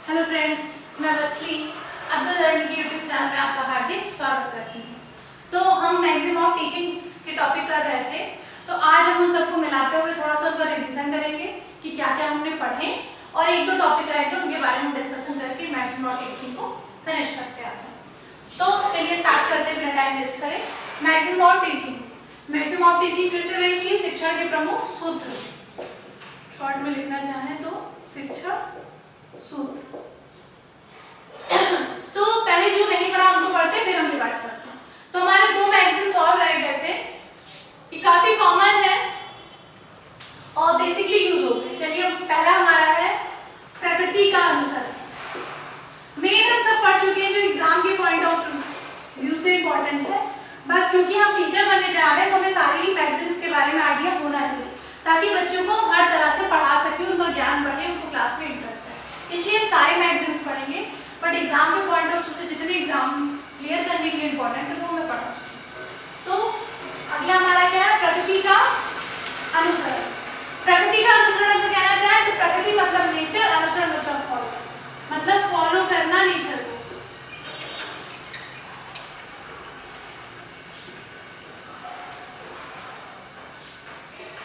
Hello friends, मैं वत्सली Abdul learning के YouTube channel में आपका हार्दिक स्वागत करती हूँ। तो हम मैगजीन ऑफ टीचिंग के टॉपिक कर रहे थे, तो आज हम उन सबको मिलाते हुए थोड़ा सा उनका रिवीजन करेंगे कि क्या क्या हमने पढ़े और एक दो टॉपिक रह गए उनके बारे में डिस्कशन करके मैगजीन ऑफ टीचिंग को फिनिश करते हैं। तो चलिए स्टार्ट करते हैं बिना टाइम वेस्ट करें। मैगजीन ऑफ टीचिंग फिर से वही चीज, शिक्षण के प्रमुख सूत्र। शॉर्ट में लिखना चाहें तो शिक्षण सूत्र। तो पहले जो नहीं पढ़ा उनको पढ़ते फिर हम रिवाइज करते हैं। तो हमारे दो मैगजीन्स और रह गए थे, ये काफी कॉमन है और बेसिकली यूज होते हैं। चलिए पहला हमारा है प्रकृति का अनुसरण। मेन हम सब पढ़ चुके हैं जो एग्जाम के पॉइंट ऑफ व्यू से इंपॉर्टेंट है, बट क्योंकि हम टीचर बनने जा रहे हैं तो हमें सारी मैगजीन्स के बारे में आइडिया होना चाहिए ताकि बच्चों को हर तरह से पढ़ा सके, उनका ज्ञान बढ़े, उनको क्लास में इंटरेस्ट है। इसलिए हम सारे मैगजीन्स पढ़ेंगे, बट एग्जाम के पॉइंट ऑफ व्यू से जितने एग्जाम क्लियर करने के लिए इंपॉर्टेंट है वो हमें पढ़ना चाहिए। तो अगला हमारा क्या है, प्रकृति का अनुसरण। प्रकृति का अनुसरण अगर कहना चाहे तो प्रकृति मतलब नेचर, अनुसरण मतलब फॉलो, मतलब फॉलो करना नेचर को।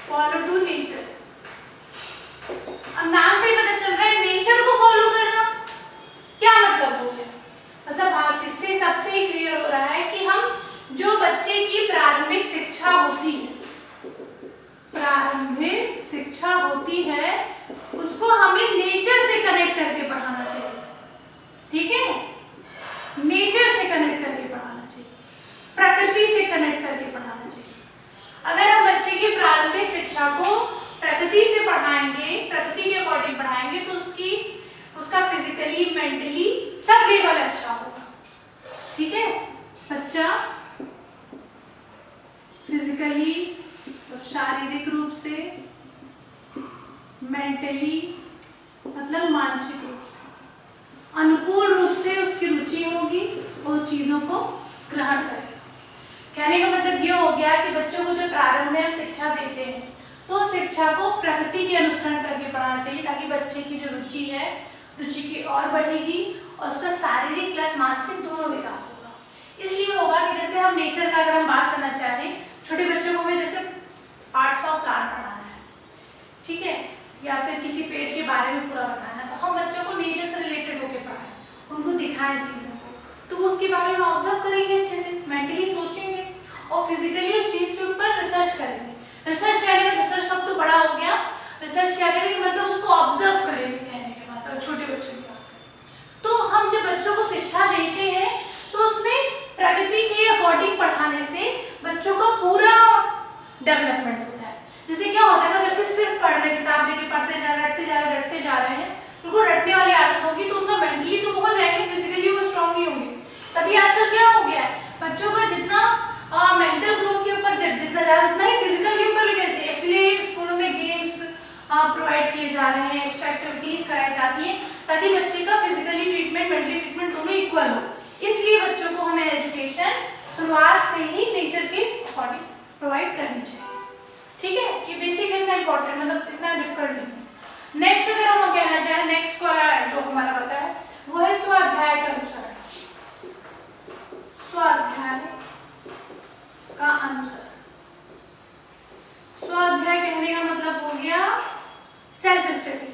Follow to nature. अब नाम से ही पता चल रहा है नेचर को फॉलो करना क्या मतलब हो गया, मतलब इससे सबसे ही क्लियर हो रहा है कि हम जो बच्चे की प्रारंभिक शिक्षा होती है उसको हमें नेचर से कनेक्ट करके पढ़ाना चाहिए। ठीक है, नेचर से कनेक्ट करके पढ़ाना चाहिए, प्रकृति से कनेक्ट करके पढ़ाना चाहिए। अगर हम बच्चे की प्रारंभिक शिक्षा को प्रकृति से पढ़ाएंगे, प्रकृति के अकॉर्डिंग पढ़ाएंगे तो उसका फिजिकली, मेंटली सब लेवल अच्छा होगा। ठीक है, बच्चा फिजिकली शारीरिक रूप से, मेंटली मतलब मानसिक रूप से अनुकूल रूप से उसकी रुचि होगी और चीजों को ग्रहण करेगा। कहने का मतलब ये हो गया कि बच्चों को जो प्रारंभ में हम शिक्षा देते हैं तो शिक्षा को प्रकृति के अनुसरण करके पढ़ाना चाहिए ताकि बच्चे की जो रुचि है, रुचि की और बढ़ेगी और उसका शारीरिक प्लस मानसिक दोनों विकास होगा। इसलिए होगा कि जैसे हम नेचर का अगर हम बात करना चाहें, छोटे बच्चों को हमें जैसे पार्ट्स ऑफ प्लांट पढ़ाना है, ठीक है, या फिर किसी पेड़ के बारे में पूरा बताना है, तो हम बच्चों को नेचर से रिलेटेड होकर पढ़ाएं, उनको दिखाएं चीजों को, तो वो उसके बारे में ऑब्जर्व करेंगे, अच्छे से मेंटली सोचेंगे और फिजिकली उस चीज के ऊपर रिसर्च करेंगे। रिसर्च क्या करेंगे, रिसर्च सब तो बड़ा हो गया, रिसर्च क्या करेंगे मतलब उसको ऑब्जर्व करेंगे। कहने के भाषा छोटे बच्चों की बात, तो हम जब बच्चों को शिक्षा देते हैं तो उसमें प्रकृति के अकॉर्डिंग पढ़ाने से बच्चों का पूरा डेवलपमेंट होता है। जैसे क्या होता है, अगर बच्चे सिर्फ पढ़ रहे, किताब लेके पढ़ते जा रहे, रटते जा रहे हैं, उनको रटने वाली आदत होगी तो उनका मेंटली तो बहुत जाएंगे, फिजिकली वो स्ट्रांग नहीं होंगे। तभी आजकल क्या हो गया है, बच्चों का जितना मेंटल ग्रोथ के ऊपर जितना ज्यादा उतना ही फिजिकल के ऊपर भी कहते हैं। इसलिए स्कूलों में गेम्स प्रोवाइड किए जा रहे हैं, एक्स्ट्रा एक्टिविटीज कराई जाती हैं ताकि बच्चे का फिजिकली ट्रीटमेंट, मेंटली ट्रीटमेंट दोनों इक्वल हो। इसलिए बच्चों को हमें एजुकेशन शुरुआत से ही नेचर के अकॉर्डिंग प्रोवाइड करनी चाहिए। ठीक है, ये बेसिक इतना इंपॉर्टेंट, मतलब इतना डिफिकल्ट नहीं है। नेक्स्ट अगर हम कहना चाहें, नेक्स्ट वाला जो हमारा होता है वो है स्वाध्याय का अनुसरण। स्वाध्याय का अनुसरण। स्वाध्याय कहने का मतलब हो गया सेल्फ स्टडी।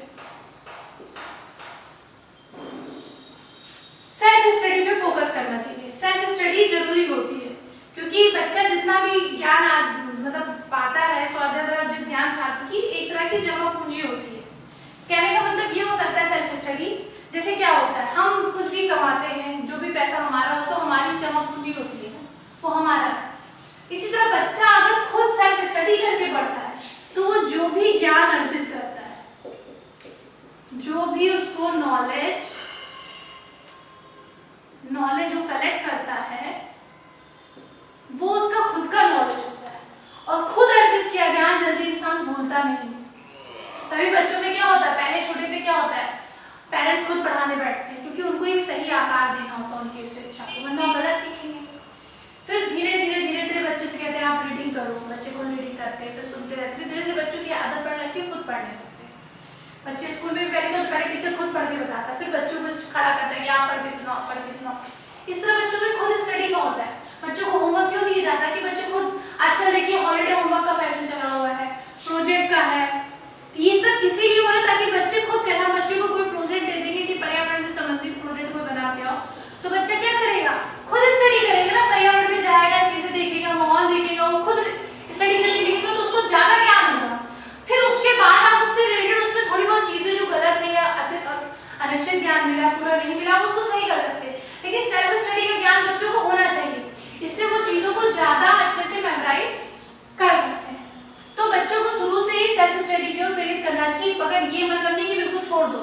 सेल्फ स्टडी पे फोकस करना चाहिए। सेल्फ स्टडी जरूरी होती है क्योंकि बच्चा जितना भी ज्ञान मतलब पाता है, स्वाध्याय द्वारा अर्जित ज्ञान छात्र की एक तरह की जमा पूंजी होती है। कहने का मतलब ये हो सकता है सेल्फ स्टडी जैसे क्या होता है, हम कुछ भी कमाते हैं, जो भी पैसा हमारा हो तो हमारी जमा पूंजी होती है, वो हमारा है। इसी तरह बच्चा अगर खुद सेल्फ स्टडी करके पढ़ता है तो वो जो भी ज्ञान अर्जित करता है, जो भी उसको नॉलेज वो कलेक्ट करता है वो उसका खुद का नॉलेज होता है और खुद अर्जित किया ज्ञान जल्दी इंसान भूलता नहीं। तभी बच्चों में क्या होता है, पहले छोटे पे क्या होता है, पेरेंट्स खुद पढ़ाने बैठते हैं क्योंकि उनको एक सही आकार देना होता है उनकी शिक्षा को, वरना गलत सीखेंगे। फिर धीरे धीरे बच्चों से कहते हैं आप रीडिंग करो, बच्चे को रीडिंग करते हैं, फिर सुनते रहते हैं, धीरे धीरे बच्चों की आदत पड़ने लगती है, खुद पढ़ने लगते हैं। बच्चे स्कूल में भी पहले टीचर खुद खुद पढ़ के बताता है, फिर बच्चों को खड़ा करता है कि आप पढ़ के सुनाओ, पढ़ के सुनाओ। इस तरह बच्चों में खुद स्टडी का होता है। बच्चों को होमवर्क क्यों दिया जाता है कि बच्चे खुद, आजकल देखिए हॉलीडे होमवर्क का फैशन चला हुआ है, प्रोजेक्ट का है, ये सब इसीलिए हो रहा है ताकि बच्चे खुद कहना, बच्चों को कोई प्रोजेक्ट दे देंगे कि पर्यावरण से संबंधित प्रोजेक्ट कोई बना के आओ, तो बच्चा क्या करेगा, खुद स्टडी करेगा ना, पर्यावरण में जाएगा, चीजें देखेगा, माहौल देखेगा, वो खुद स्टडी करके लिखेगा, तो उसको ज्यादा ज्ञान होगा। फिर उसके बाद आप उससे रिलेटेड उसमें थोड़ी बहुत चीजें जो गलत है या अनिश्चित ज्ञान मिला, पूरा नहीं मिला, आप उसको सही कर सकते हैं। लेकिन सेल्फ स्टडी का ज्ञान बच्चों को होना चाहिए, इससे वो चीजों को ज्यादा अच्छे से मेमोराइज कर सकते हैं। तो बच्चों को शुरू से ही सेल्फ स्टडी की ओर प्रेरित करना चाहिए, मगर ये मतलब नहीं कि बिल्कुल छोड़ दो,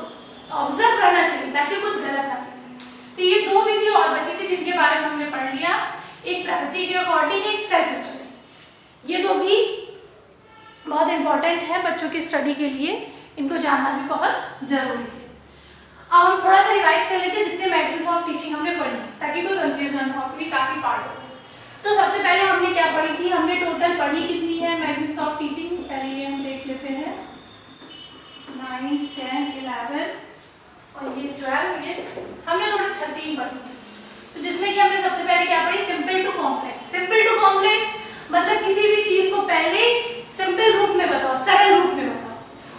ऑब्जर्व करना चाहिए ताकि कुछ गलत ना सीखे। तो ये दो विधि और बची थी जिनके बारे में हमने पढ़ लिया, एक प्रकृति के अकॉर्डिंग, एक सेल्फ स्टडी। ये दो भी बहुत इंपॉर्टेंट है बच्चों की स्टडी के लिए, इनको जानना भी बहुत जरूरी है। अब हम थोड़ा सा रिवाइज कर लेते हैं जितने मैगजीन ऑफ टीचिंग हमने पढ़ी, ताकि कोई कंफ्यूजन हो, क्योंकि काफी पार्ट होते हैं। तो सबसे पहले हमने क्या पढ़ी थी, हमने टोटल पढ़ी कितनी है मैगजीन ऑफ टीचिंग, पहले ये हम देख लेते हैं, 9, 10, 11 और ये 12, ये हमने टोटल 13 पढ़ी है। तो जिसमें कि हमने सबसे पहले क्या पढ़ी, simple to complex. Simple to complex मतलब किसी भी चीज को पहले सिंपल रूप में बताओ, सरल रूप में बताओ,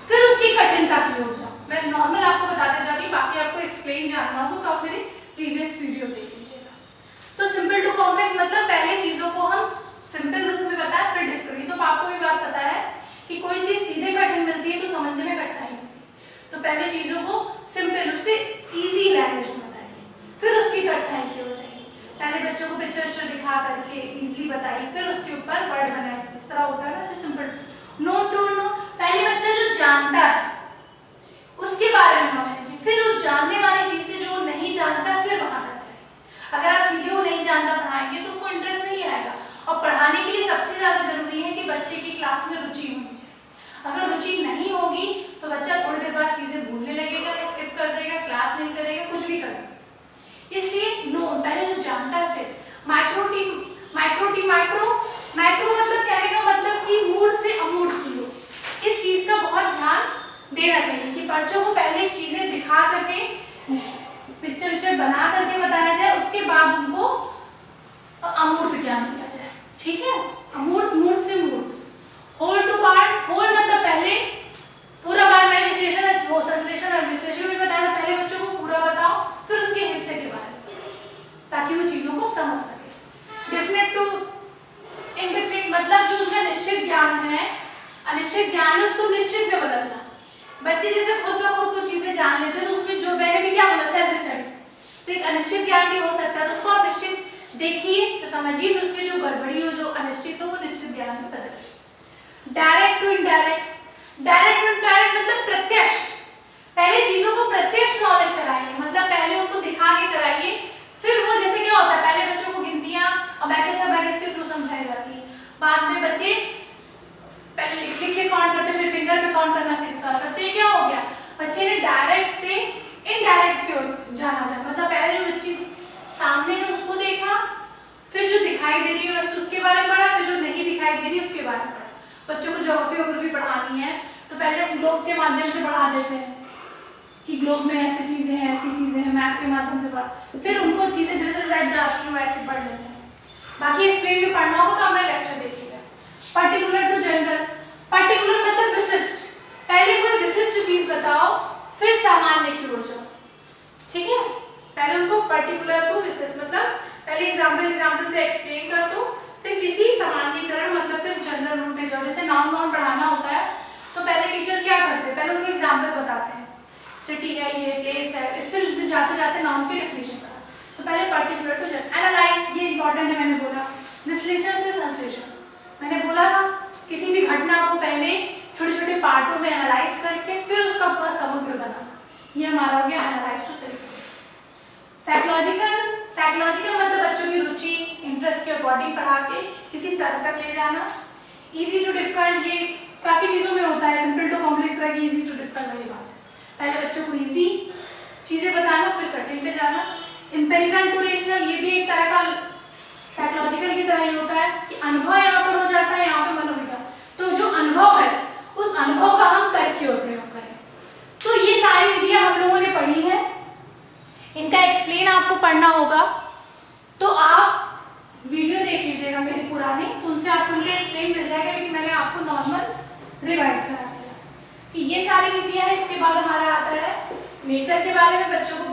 फिर उसकी कठिनता की ओर जाओ। मैं नॉर्मल आपको बताते जा रही हूँ, बाकी आपको एक्सप्लेन जानना हो तो आप मेरे प्रीवियस वीडियो देख लीजिएगा। तो सिंपल टू कॉम्प्लेक्स मतलब पहले चीजों को हम सिंपल रूप में बताएं, फिर डिफिकल्ट। तो आपको भी बात पता है कि कोई चीज सीधे कठिन मिलती है तो समझने में कठिनाई होती है, तो पहले चीजों को सिंपल, उसके इजी लैंग्वेज में बताइए, फिर उसकी कठिनाई की ओर जाइए। पहले बच्चों को पिक्चर दिखा करके इजीली बताइए, फिर उसके ऊपर वर्ड बनाइए। इस तरह होता है ना, जो सिंपल नोन टू नो, पहले बच्चा जो जानता है उसके बारे में नॉलेज, फिर उस जानने वाली चीज से जो वो नहीं जानता फिर वहां तक जाए। अगर आप सीधे वो नहीं जानता पढ़ाएंगे तो उसको इंटरेस्ट नहीं आएगा। और पढ़ाने के लिए सबसे ज्यादा जरूरी है कि बच्चे की क्लास में रुचि होनी चाहिए। अगर रुचि नहीं होगी तो बच्चा थोड़ी देर बाद चीजें भूलने लगेगा, स्किप कर देगा, क्लास नहीं करेगा, कुछ भी कर सकता है। इसलिए नो, पहले जो जानता है, फिर माइक्रो मतलब कहने का मतलब कि मूल से अमूर्त की ओर। इस चीज का बहुत ध्यान देना चाहिए कि बच्चों को पहले चीजें दिखा करके, पिक्चर बना करके बताया जाए, उसके बाद उनको अमूर्त ज्ञान दिया जाए। ठीक है, अमूर्त, मूल से मूर्त। होल टू पार्ट, होल मतलब पहले पूरा बार, मैं विश्लेषण वो संश्लेषण और विश्लेषण में बताया, पहले बच्चों को पूरा बताओ, फिर उसके हिस्से के बारे में, ताकि वो चीजों को समझ सके। डेफिनेट टू इनडेफिनेट मतलब जो उनका निश्चित ज्ञान है, अनिश्चित ज्ञान है, उसको निश्चित में बदलना। बच्चे जैसे खुद ब खुद कुछ चीजें जान लेते हैं, तो उसमें जो मैंने भी क्या बोला, सेल्फ स्टडी, तो एक अनिश्चित ज्ञान भी हो सकता है, तो उसको आप निश्चित देखिए तो समझिए, फिर उसमें जो गड़बड़ी हो, जो अनिश्चित हो, वो निश्चित ज्ञान में बदले। Direct to indirect, direct to indirect मतलब प्रत्यक्ष, पहले चीजों को प्रत्यक्ष नॉलेज कराइए, मतलब पहले उनको दिखा के कराइए, फिर वो जैसे क्या होता है, पहले बच्चों को गिनतियां अबैकस के थ्रू समझाई जाती है, बाद में बच्चे पहले लिख के काउंट करते, फिर फिंगर पे काउंट करना सीख जाते। तो ये क्या हो गया, बच्चे ने डायरेक्ट से इनडायरेक्ट की ओर जाना जाए, मतलब पहले जो बच्चे सामने ने उसको देखा, फिर जो दिखाई दे रही है बस उसके बारे में पढ़ा, फिर जो नहीं दिखाई दे रही उसके बारे में पढ़ा। बच्चों को ज्योग्राफी पढ़ानी है तो पहले ग्लोब के माध्यम से पढ़ा देते हैं कि ग्लोब में ऐसी चीजें हैं, ऐसी चीजें हैं, मैप के माध्यम से पढ़ा, फिर उनको चीजें धीरे धीरे रट जाती है, वो ऐसे पढ़ लेते हैं। बाकी एक्सप्लेन में पढ़ना होगा तो हमारा लेक्चर देखिएगा। पर्टिकुलर टू जनरल, पर्टिकुलर मतलब विशिष्ट, पहले कोई विशिष्ट चीज बताओ, फिर सामान्य की ओर जाओ। ठीक है, पहले उनको पर्टिकुलर टू विशिष्ट मतलब पहले एग्जाम्पल से एक्सप्लेन कर दो, फिर किसी सामान्यीकरण मतलब फिर जनरल रूप में जाओ। जैसे नाउन पढ़ाना होता है तो पहले टीचर क्या करते हैं, पहले उनको एग्जाम्पल बताते हैं, सिटी है, ये प्लेस है, फिर जाते जाते नाउन की डेफिनेशन करा। तो पहले पर्टिकुलर टू जनरल। एनालाइज, ये इंपॉर्टेंट है, मैंने बोला। विश्लेषण से संश्लेषण, मैंने बोला था किसी भी घटना को पहले छोटे छोटे पार्टों में एनालाइज करके फिर उसका पूरा समग्र बनाना, ये हमारा हो गया एनालाइज टू सेल्फ। साइकोलॉजिकल मतलब बच्चों की रुचि, इंटरेस्ट के अकॉर्डिंग पढ़ा के किसी तरह तक ले जाना। इजी टू डिफिकल्ट, ये काफी चीजों में होता है, सिंपल टू कॉम्प्लेक्स तरह की इजी टू डिफिकल्ट वाली बात है। पहले बच्चों को इजी चीजें बताना, फिर कठिन पे जाना। एम्पिरिकल टू रेशनल, ये भी एक तरह का साइकोलॉजिकल की तरह ही होता है कि अनुभव यहाँ पर हो जाता है, यहाँ पे मनोविज्ञान, तो जो अनुभव है उस अनुभव का हम तर्क की ओर प्रयोग करें। तो ये सारी विधियां हम लोगों ने पढ़ी पढ़ना होगा तो आप वीडियो देख लीजिएगा मेरी पुरानी, तो उनसे आपको उनका एक्सप्लेन मिल जाएगा, लेकिन मैंने आपको नॉर्मल रिवाइज करा दिया कि ये सारी विधियां है। इसके बाद हमारा आता है नेचर के बारे में। बच्चों को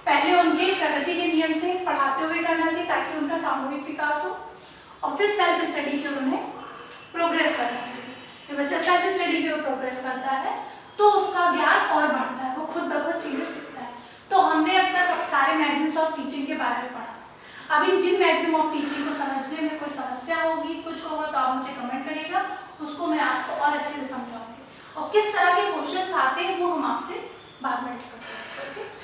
पहले उनके प्रकृति के नियम से पढ़ाते हुए करना चाहिए ताकि उनका सामूहिक विकास हो, और फिर सेल्फ स्टडी की उन्हें प्रोग्रेस करना चाहिए। जब बच्चा सेल्फ स्टडी की ओर प्रोग्रेस करता है तो उसका ज्ञान और बढ़ता है, वो खुद ब खुद चीज़ें सीखता है। तो हमने अब तक सारे मैगजीन्स ऑफ टीचिंग के बारे में पढ़ा। अब इन जिन मैगजीन ऑफ टीचिंग को समझने में कोई समस्या होगी, कुछ होगा, तो आप मुझे कमेंट करिएगा, उसको मैं आपको और अच्छे से समझाऊंगी। और किस तरह के क्वेश्चंस आते हैं वो हम आपसे बाद में डिस्कस करेंगे। ओके।